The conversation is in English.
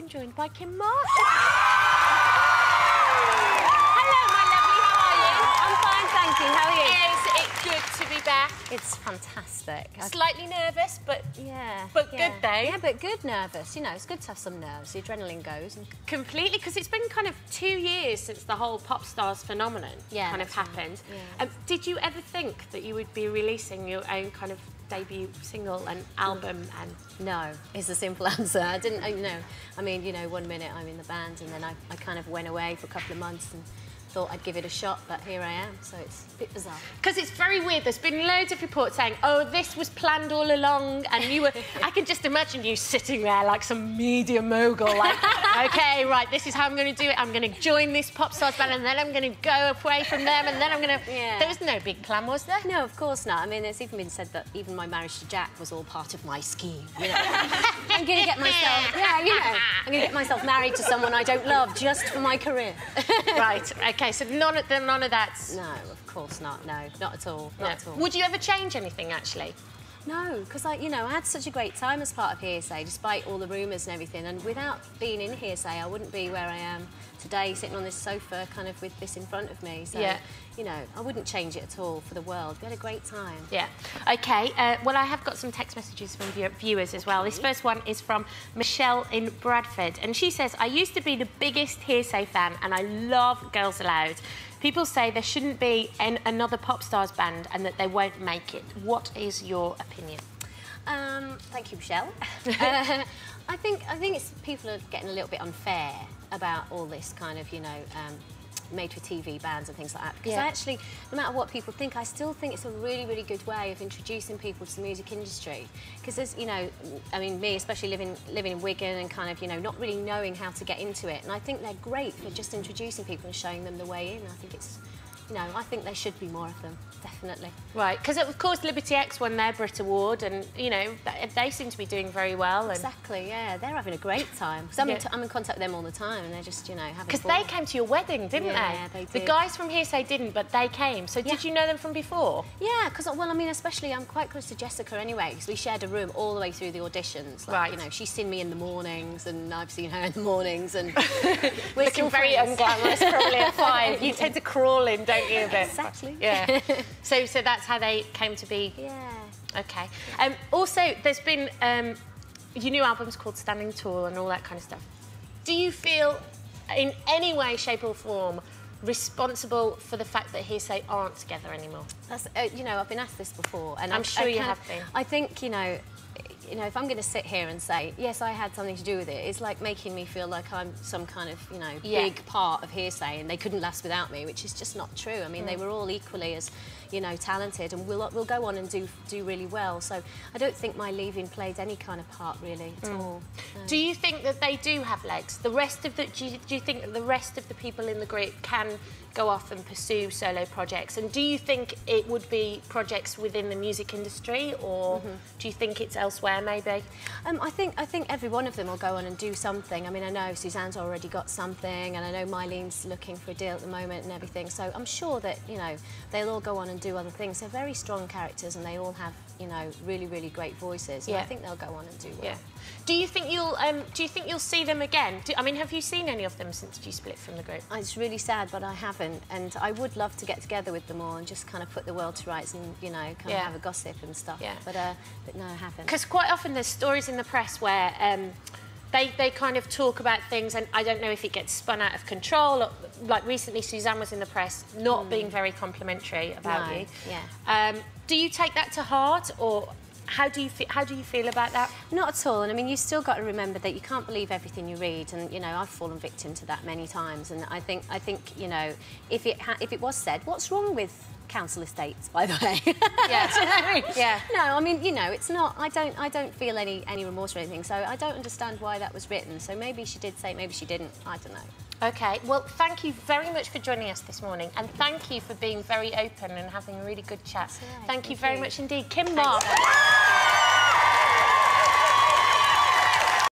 joined by Kym Marsh. Hello, my lovely, how are you? I'm fine, thank you. How are you? Is it good to be back? It's fantastic. Slightly nervous, but good though. Yeah, but good nervous. You know, it's good to have some nerves. The adrenaline goes. And... Completely, because it's been kind of 2 years since the whole pop stars phenomenon kind of happened. Right. Yeah. Did you ever think that you would be releasing your own kind of debut single and album? And no, is the simple answer. I didn't, you know, I mean, you know, 1 minute I'm in the band and then I kind of went away for a couple of months and thought I'd give it a shot, but here I am, so it's a bit bizarre. Because it's very weird. There's been loads of reports saying, oh, this was planned all along, and you were... I can just imagine you sitting there like some media mogul, like, OK, right, this is how I'm going to do it. I'm going to join this pop stars band, and then I'm going to go away from them, and then I'm going to... Yeah. There was no big plan, was there? No, of course not. I mean, there's even been said that even my marriage to Jack was all part of my scheme, you know. I'm going to get myself... Yeah, you know. I'm going to get myself married to someone I don't love just for my career. Right, OK, so none of that's... No, of course not. No, not at all. Not at all. Would you ever change anything, actually? No, because I had such a great time as part of Hearsay, despite all the rumours and everything. And without being in Hearsay, I wouldn't be where I am today, sitting on this sofa, kind of with this in front of me. So, you know, I wouldn't change it at all for the world. We had a great time. Yeah. OK, well, I have got some text messages from viewers as well. This first one is from Michelle in Bradford, and she says, I used to be the biggest Hearsay fan, and I love Girls Aloud. People say there shouldn't be another pop stars band and that they won't make it. What is your opinion? Thank you, Michelle. I think it's people are getting a little bit unfair about all this kind of, you know, made-for-TV bands and things like that. Because I actually, no matter what people think, I still think it's a really, really good way of introducing people to the music industry. Because there's, you know, I mean, me especially living in Wigan and kind of, you know, not really knowing how to get into it. And I think they're great for just introducing people and showing them the way in. I think it's, you know, I think there should be more of them, definitely. Right, because of course Liberty X won their Brit Award, and you know they seem to be doing very well. And... Exactly, yeah, they're having a great time. Because I'm in contact with them all the time, and they're just, you know, having. Because they came to your wedding, didn't they? Yeah, they did. The guys from Hearsay didn't, but they came. So did you know them from before? Yeah, because well, I mean, especially I'm quite close to Jessica anyway, because we shared a room all the way through the auditions. Like, right. You know, she's seen me in the mornings, and I've seen her in the mornings, and we're looking very unglamorous, probably at 5. You tend to crawl in, don't you, a bit? Exactly. Yeah. So that's how they came to be. Yeah. Okay. Also, there's been your new album's called Standing Tall and all that kind of stuff. Do you feel, in any way, shape, or form, responsible for the fact that Hearsay aren't together anymore? That's, you know, I've been asked this before, and I'm sure you have been. I think, you know, if I'm going to sit here and say, yes, I had something to do with it, it's like making me feel like I'm some kind of, you know, big part of Hearsay and they couldn't last without me, which is just not true. I mean, they were all equally as, you know, talented, and we'll go on and do really well. So I don't think my leaving played any kind of part, really, at all. No. Do you think that they do have legs? The rest of the... Do you think that the rest of the people in the group can go off and pursue solo projects? And do you think it would be projects within the music industry, or do you think it's elsewhere, maybe? I think every one of them will go on and do something. I mean, I know Suzanne's already got something, and I know Mylene's looking for a deal at the moment and everything. So I'm sure that, you know, they'll all go on and do other things. They're very strong characters, and they all have, you know, really, really great voices. And I think they'll go on and do well. Yeah. Do you think you'll see them again? I mean, have you seen any of them since you split from the group? It's really sad, but I haven't. And I would love to get together with them all and just kind of put the world to rights and, you know, kind of have a gossip and stuff. Yeah. But no, I haven't. Because quite often there's stories in the press where they kind of talk about things, and I don't know if it gets spun out of control. Or, like recently, Suzanne was in the press not being very complimentary about you. Yeah. Do you take that to heart, or how do you feel about that? Not at all. And I mean, you've still got to remember that you can't believe everything you read. And you know, I've fallen victim to that many times. And I think you know, if it was said, what's wrong with council estates, by the way? Yeah. Yeah. No, I mean, you know, it's not. I don't feel any remorse or anything. So I don't understand why that was written. So maybe she did say it, maybe she didn't. I don't know. OK, well, thank you very much for joining us this morning, and thank you for being very open and having a really good chat. Right, thank you very much indeed. Kym Marsh.